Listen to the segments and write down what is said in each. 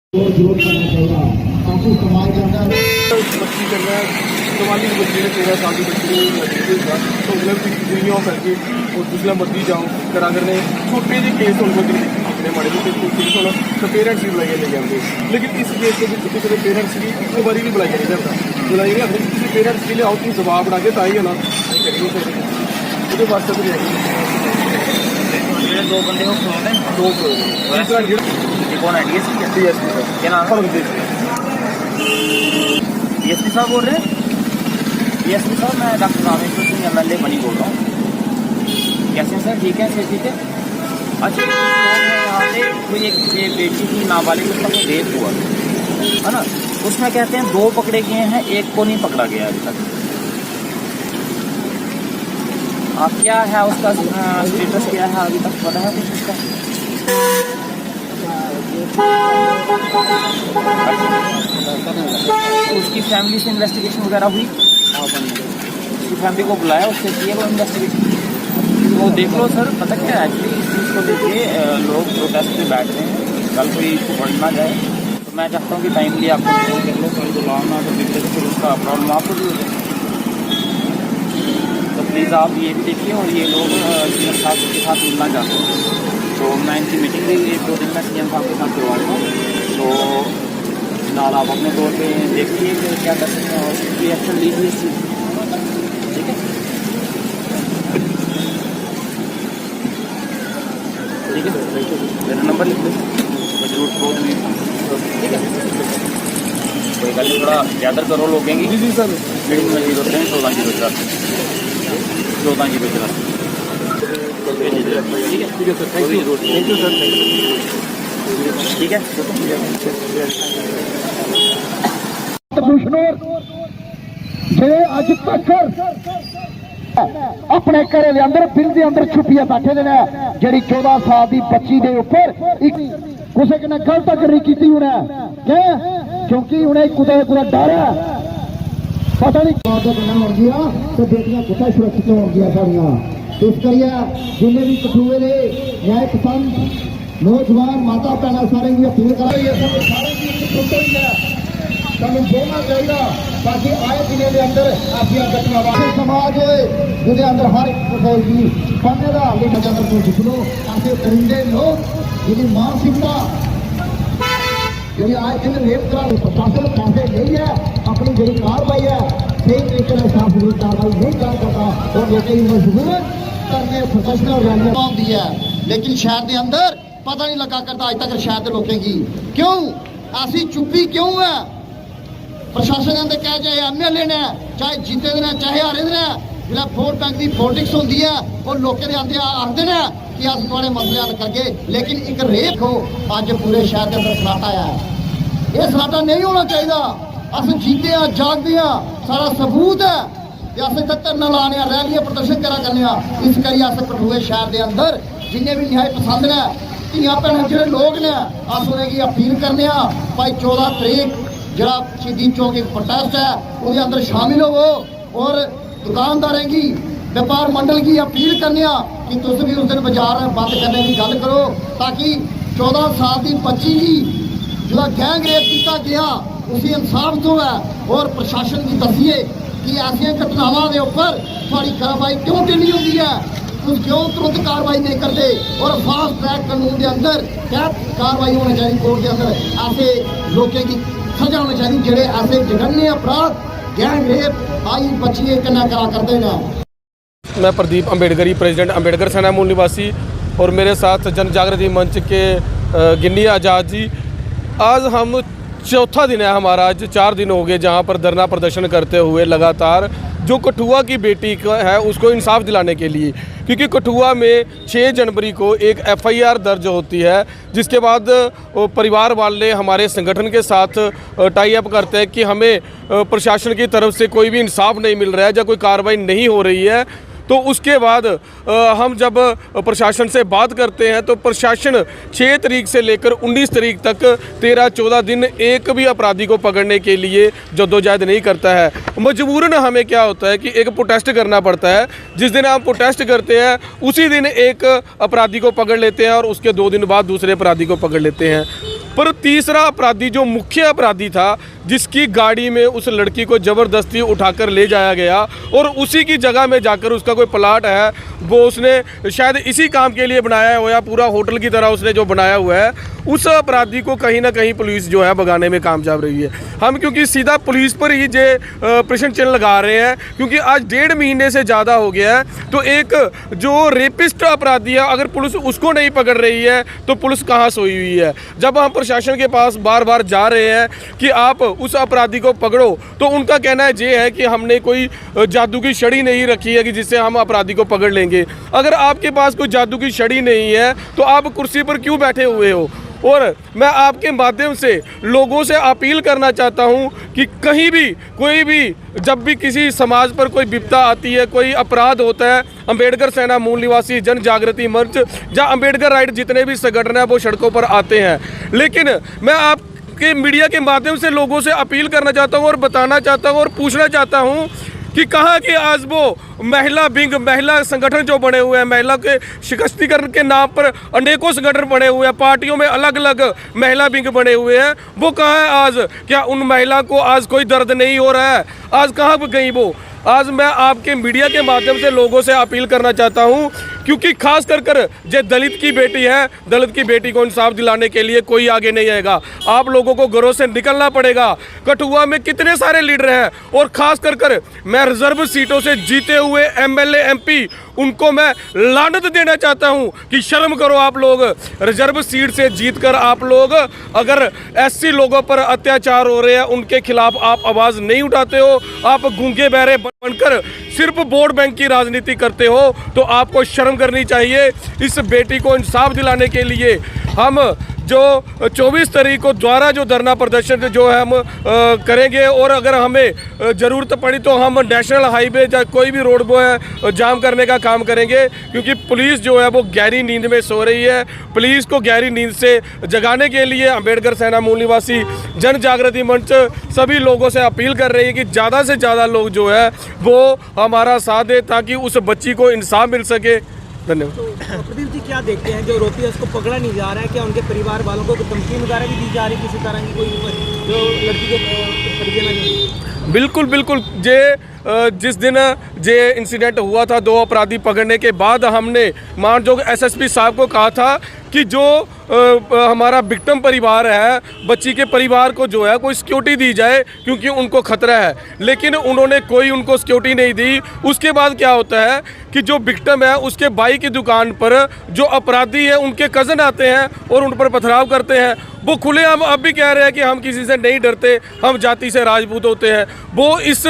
ताकि समाज के अंदर बच्ची करना है कमाली की बच्ची है 13 साल की बच्ची तो मतलब दुनिया करके और दूसरा मर्जी जाओ करा करने छोटे जे केस उनको अपने माड़े केस होना तो पेरेंट्स भी बुलाइए ले जाएंगे लेकिन इस केस के किसी के पेरेंट्स की एक बारी भी बुलाइए नहीं करता बुलाइए अपने किसी पेरेंट्स के लिए आओ तुम जवाब बना के ताई है ना करिए उसके वास्ते तो दो बंदे को खिलौने दो दूसरा कौन है डीएसपी सर क्या नाम है डीएसपी साहब बोल रहे हैं डीएसपी साहब मैं डॉक्टर रामेश्वर सिंह एमएलए बनी बोल रहा हूँ कैसे हैं सर ठीक है सर ठीक है अच्छा लोग हैं यहाँ पे कोई एक बेटी की नाबालिग उसका कोई रेप हुआ है ना उसमें कहते हैं 2 पकड़े गए हैं एक को नहीं पकड़ा गया अभी तक आप क्या है उसका स्टेटस क्या है अभी तक पता है कुछ उसका उसकी फैमिली से इन्वेस्टिगेशन वगैरह हुई उसकी फैमिली को बुलाया उससे किए वो इन्वेस्टिगेशन वो देख लो सर पता क्या है एक्चुअली इस चीज़ को देखिए लोग प्रोटेस्ट पे बैठते हैं कल कोई बढ़ ना जाए तो मैं चाहता हूँ कि टाइमली आपको फोन कर लो कल बुलाओ ना तो बिगड़े तो फिर उसका प्रॉब्लम आपको भी हो जाए तो प्लीज़ आप ये भी देखिए और ये लोग साथ के साथ मिलना चाहते हैं तो मैं इनकी मीटिंग भी 1-2 दिन में सीएम साहब के साथ करवाऊँगा तो फिलहाल आप अपने तौर पे देखिए कि क्या कर सकते हैं और उसकी एक्शन लीजिए इस चीज़ ठीक है ठीक है मेरा नंबर लिख लो जरूर फोन ठीक है कोई गल नहीं थोड़ा गैदर करो लोगों की जी सर मीटिंग में 14-0 14-0 ठीक है सर थैंक यू सर ठीक है जे अज तक अपने घरे के अंदर बिल के अंदर छुपिया बैठे दे जी 14 साल की बच्ची के उपर किसी ने गलत करी की उन्हें क्योंकि उन्हें कुछ डर है पता नहीं हो गया तो बेटियां कुछ सुरक्षित हो गया साड़ियां इस करिए जिन्हें भी कठुए ने न्याय पसंद नौजवान माता भैन सारे की अपील कर रही है सारे सानू बोलना चाहिए ताकि आए दिनों के अंदर ऐसा घटनावां समाज जिसके अंदर हर एक पढ़ने का हाल बच्चा देख लो ऐसे परिंदे लोग जिनकी मानसिकता जी आए दिन रेप करा प्रशासन पैसे नहीं है अपनी जी कार्रवाई है सही तरीके से साफ सुथरी कार्रवाई नहीं कर सकता और लोगों की मजबूर करने प्रोफेशनल रैली आती है लेकिन शहर के अंदर पता नहीं लगा करता अज तक शहर के लोगों की क्यों ऐसी चुप्पी क्यों है प्रशासन के कह चाहे एमएलए ने चाहे जीते ने चाहे हारे ने जो वोट बैंक की पॉलिटिक्स होती है और लोगों के आते आखते हैं कि अस थोड़े मसले हल करके लेकिन एक रेप हो अज पूरे शहर के अंदर सनाटा आया है ये सनाटा नहीं होना चाहिए अस जीते हैं जागते हैं सारा सबूत है अस इतना धरना लाने रैलियां प्रदर्शन करा करने इस करिए अस कठुए शहर के अंदर जिन्हें भी न्याय पसंद ने धियां भैन जो लोग ने अस उन्हें अपील करने भाई 14 तरीक जरा शहीदी चौक एक प्रोटेस्ट है वो अंदर शामिल हो और दुकानदारों की व्यापार मंडल की अपील करने कि तुम भी उस दिन बाजार बंद करने की गल करो ताकि 14 साल की बच्ची की जो गैंग रेप किया गया उसी इंसाफ तो है और प्रशासन की दसीए कि ऐसा घटनावां के उपर थोड़ी कार्रवाई क्यों ढिली होती है तुम क्यों तुरंत कार्रवाई नहीं करते और फास्ट ट्रैक कानून के अंदर क्या कार्रवाई होनी चाहिए कोर्ट के अंदर ऐसे लोगों की सजा होनी चाहिए जोड़े ऐसे जघन्य अपराध गैंग रेप आई बच्ची कन्या करा करते हैं। मैं प्रदीप अम्बेडकरी प्रेसिडेंट अम्बेडकर सेना मूल निवासी और मेरे साथ जन जागृति मंच के गिन्नी आज़ाद जी। आज हम चौथा दिन है हमारा, आज 4 दिन हो गए जहां पर धरना प्रदर्शन करते हुए लगातार जो कठुआ की बेटी का है उसको इंसाफ दिलाने के लिए, क्योंकि कठुआ में 6 जनवरी को एक एफआईआर दर्ज होती है जिसके बाद परिवार वाले हमारे संगठन के साथ टाई अप करते हैं कि हमें प्रशासन की तरफ से कोई भी इंसाफ नहीं मिल रहा है या कोई कार्रवाई नहीं हो रही है। तो उसके बाद हम जब प्रशासन से बात करते हैं तो प्रशासन 6 तारीख से लेकर 19 तारीख तक 13-14 दिन एक भी अपराधी को पकड़ने के लिए जद्दोजहद नहीं करता है। मजबूरन हमें क्या होता है कि एक प्रोटेस्ट करना पड़ता है। जिस दिन हम प्रोटेस्ट करते हैं उसी दिन एक अपराधी को पकड़ लेते हैं और उसके 2 दिन बाद दूसरे अपराधी को पकड़ लेते हैं। पर तीसरा अपराधी जो मुख्य अपराधी था, जिसकी गाड़ी में उस लड़की को ज़बरदस्ती उठाकर ले जाया गया और उसी की जगह में जाकर उसका कोई प्लाट है वो उसने शायद इसी काम के लिए बनाया हुआ है, पूरा होटल की तरह उसने जो बनाया हुआ है, उस अपराधी को कहीं ना कहीं पुलिस जो है भगाने में कामयाब रही है। हम क्योंकि सीधा पुलिस पर ही जे प्रश्न चिन्ह लगा रहे हैं, क्योंकि आज 1.5 महीने से ज़्यादा हो गया है, तो एक जो रेपिस्ट अपराधी है अगर पुलिस उसको नहीं पकड़ रही है तो पुलिस कहाँ सोई हुई है। जब हम प्रशासन के पास बार बार जा रहे हैं कि आप उस अपराधी को पकड़ो, तो उनका कहना है ये है कि हमने कोई जादू की छड़ी नहीं रखी है कि जिससे हम अपराधी को पकड़ लेंगे। अगर आपके पास कोई जादू की छड़ी नहीं है तो आप कुर्सी पर क्यों बैठे हुए हो? और मैं आपके माध्यम से लोगों से अपील करना चाहता हूं कि कहीं भी कोई भी जब भी किसी समाज पर कोई विपदा आती है, कोई अपराध होता है, अंबेडकर सेना मूल निवासी जन जागृति मंच या अंबेडकर राइट जितने भी संगठन हैं वो सड़कों पर आते हैं। लेकिन मैं आपके मीडिया के माध्यम से लोगों से अपील करना चाहता हूँ और बताना चाहता हूँ और पूछना चाहता हूँ कि कहाँ के आज वो महिला विंग, महिला संगठन जो बने हुए हैं, महिला के सशक्तिकरण के नाम पर अनेकों संगठन बने हुए हैं, पार्टियों में अलग अलग महिला विंग बने हुए हैं, वो कहाँ है आज? क्या उन महिला को आज कोई दर्द नहीं हो रहा है? आज कहाँ पर गई वो? आज मैं आपके मीडिया के माध्यम से लोगों से अपील करना चाहता हूं, क्योंकि खास कर जो दलित की बेटी है, दलित की बेटी को इंसाफ दिलाने के लिए कोई आगे नहीं आएगा। आप लोगों को घरों से निकलना पड़ेगा। कठुआ में कितने सारे लीडर हैं और खास कर मैं रिजर्व सीटों से जीते हुए एमएलए एमपी उनको मैं लानत देना चाहता हूं कि शर्म करो आप लोग। रिजर्व सीट से जीतकर आप लोग अगर एससी लोगों पर अत्याचार हो रहे हैं उनके खिलाफ आप आवाज़ नहीं उठाते हो, आप गूंगे बहरे बनकर सिर्फ वोट बैंक की राजनीति करते हो, तो आपको शर्म करनी चाहिए। इस बेटी को इंसाफ दिलाने के लिए हम जो 24 तारीख को द्वारा जो धरना प्रदर्शन जो है हम करेंगे, और अगर हमें ज़रूरत पड़ी तो हम नेशनल हाईवे या कोई भी रोड वो है जाम करने का काम करेंगे, क्योंकि पुलिस जो है वो गहरी नींद में सो रही है। पुलिस को गहरी नींद से जगाने के लिए अंबेडकर सेना मूल निवासी जन जागृति मंच सभी लोगों से अपील कर रही है कि ज़्यादा से ज़्यादा लोग जो है वो हमारा साथ दें ताकि उस बच्ची को इंसाफ मिल सके। धन्यवाद। तो प्रदीप जी क्या देखते हैं, जो आरोपी है उसको पकड़ा नहीं जा रहा है, क्या उनके परिवार वालों को धमकी वगैरह भी दी जा रही है किसी तरह की, कोई जो लड़की के परिजन? बिल्कुल बिल्कुल। जिस दिन जे इंसिडेंट हुआ था 2 अपराधी पकड़ने के बाद हमने मानजोग एसएसपी साहब को कहा था कि जो हमारा विक्टिम परिवार है, बच्ची के परिवार को जो है कोई सिक्योरिटी दी जाए क्योंकि उनको खतरा है, लेकिन उन्होंने कोई उनको सिक्योरिटी नहीं दी। उसके बाद क्या होता है कि जो विक्टिम है उसके भाई की दुकान पर जो अपराधी है उनके कज़न आते हैं और उन पर पथराव करते हैं। वो खुलेआम अब भी कह रहे हैं कि हम किसी से नहीं डरते, हम जाति से राजपूत होते हैं। वो इस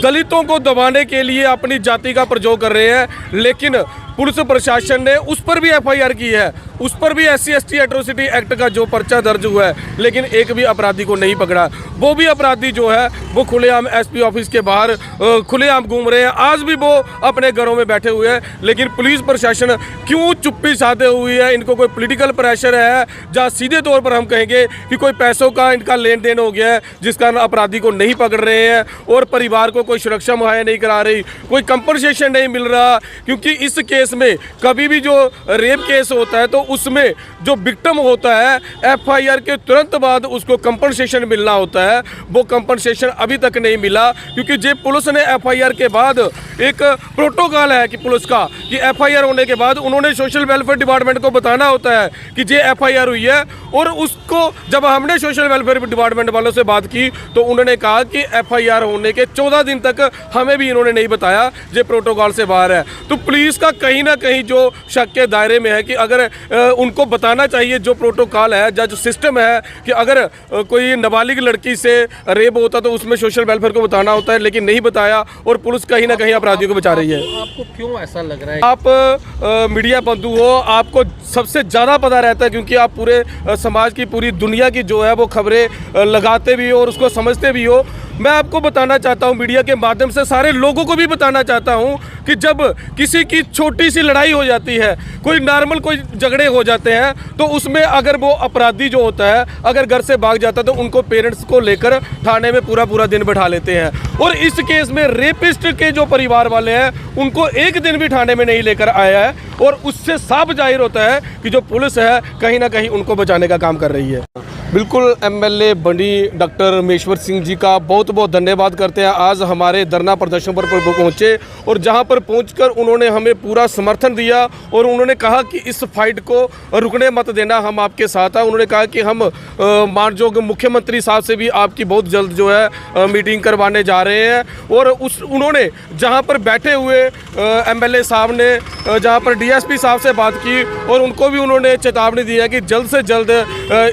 दलितों को दबाने के लिए अपनी जाति का प्रयोग कर रहे हैं, लेकिन पुलिस प्रशासन ने उस पर भी एफआईआर की है, उस पर भी SC/ST एट्रोसिटी एक्ट का जो पर्चा दर्ज हुआ है, लेकिन एक भी अपराधी को नहीं पकड़ा। वो भी अपराधी जो है वो खुलेआम SP ऑफिस के बाहर खुलेआम घूम रहे हैं। आज भी वो अपने घरों में बैठे हुए हैं, लेकिन पुलिस प्रशासन क्यों चुप्पी साधे हुई है? इनको कोई पॉलिटिकल प्रेशर है, जहाँ सीधे तौर पर हम कहेंगे कि कोई पैसों का इनका लेन देन हो गया है जिस कारण अपराधी को नहीं पकड़ रहे हैं, और परिवार को कोई सुरक्षा मुहैया नहीं करा रही, कोई कंपनसेशन नहीं मिल रहा। क्योंकि इस केस में कभी भी जो रेप केस होता है तो उसमें जो विक्टिम होता है एफआईआर के तुरंत बाद उसको कंपनसेशन मिलना होता है, वो कंपनसेशन अभी तक नहीं मिला। क्योंकि जे पुलिस ने एफआईआर के बाद एक प्रोटोकॉल है कि पुलिस का कि एफआईआर होने के बाद उन्होंने सोशल वेलफेयर डिपार्टमेंट को बताना होता है कि जे एफआईआर हुई है, और उसको जब हमने सोशल वेलफेयर डिपार्टमेंट वालों से बात की तो उन्होंने कहा कि एफआईआर होने के 14 दिन तक हमें भी इन्होंने नहीं बताया, जे प्रोटोकॉल से बाहर है। तो पुलिस का कहीं ना कहीं जो शक के दायरे में है कि अगर उनको बताना चाहिए जो प्रोटोकॉल है, जो सिस्टम है कि अगर कोई नाबालिग लड़की से रेप होता तो उसमें सोशल वेलफेयर को बताना होता है, लेकिन नहीं बताया, और पुलिस कहीं ना कहीं अपराधियों को बचा रही है। आपको क्यों ऐसा लग रहा है? आप मीडिया बंधु हो, आपको सबसे ज़्यादा पता रहता है, क्योंकि आप पूरे समाज की, पूरी दुनिया की जो है वो खबरें लगाते भी हो और उसको समझते भी हो। मैं आपको बताना चाहता हूँ, मीडिया के माध्यम से सारे लोगों को भी बताना चाहता हूँ कि जब किसी की छोटी सी लड़ाई हो जाती है, कोई नॉर्मल कोई झगड़े हो जाते हैं, तो उसमें अगर वो अपराधी जो होता है अगर घर से भाग जाता है तो उनको पेरेंट्स को लेकर थाने में पूरा दिन बैठा लेते हैं। और इस केस में रेपिस्ट के जो परिवार वाले हैं उनको एक दिन भी थाने में नहीं लेकर आया है, और उससे साफ जाहिर होता है कि जो पुलिस है कहीं ना कहीं उनको बचाने का काम कर रही है। बिल्कुल एमएलए बनी डॉक्टर रामेश्वर सिंह जी का बहुत बहुत धन्यवाद करते हैं। आज हमारे धरना प्रदर्शन पर पहुंचे और जहां पर पहुंचकर उन्होंने हमें पूरा समर्थन दिया और उन्होंने कहा कि इस फाइट को रुकने मत देना, हम आपके साथ हैं। उन्होंने कहा कि हम मानयोग मुख्यमंत्री साहब से भी आपकी बहुत जल्द जो है मीटिंग करवाने जा रहे हैं। और उन्होंने जहां पर बैठे हुए एमएलए साहब ने जहां पर डीएसपी साहब से बात की और उनको भी उन्होंने चेतावनी दी है कि जल्द से जल्द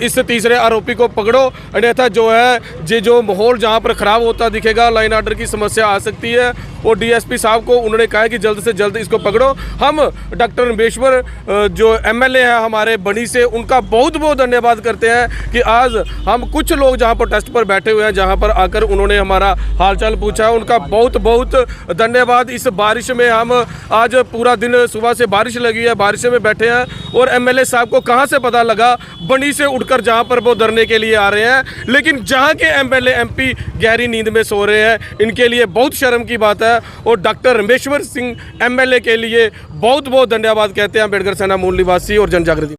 इस तीसरे आरोपी को पकड़ो, अन्यथा जो है जो माहौल जहां पर ख़राब होता दिखेगा, लाइन ऑर्डर की समस्या आ सकती है। और डीएसपी साहब को उन्होंने कहा कि जल्द से जल्द इसको पकड़ो। हम डॉक्टर रामेश्वर जो एमएलए हैं हमारे बनी से, उनका बहुत बहुत धन्यवाद करते हैं कि आज हम कुछ लोग जहां प्रोटेस्ट पर बैठे हुए हैं, जहां पर आकर उन्होंने हमारा हालचाल पूछा, उनका बहुत बहुत धन्यवाद। इस बारिश में हम आज पूरा दिन सुबह से बारिश लगी है, बारिश में बैठे हैं और एमएलए साहब को कहां से पता लगा बनी से उठकर जहां पर वो धरने के लिए आ रहे हैं, लेकिन जहां के एमएलए एमपी गहरी नींद में सो रहे हैं, इनके लिए बहुत शर्म की बात है। और डॉक्टर रामेश्वर सिंह एमएलए के लिए बहुत बहुत धन्यवाद कहते हैं अम्बेडकर सेना मूल निवासी और जन जागृति।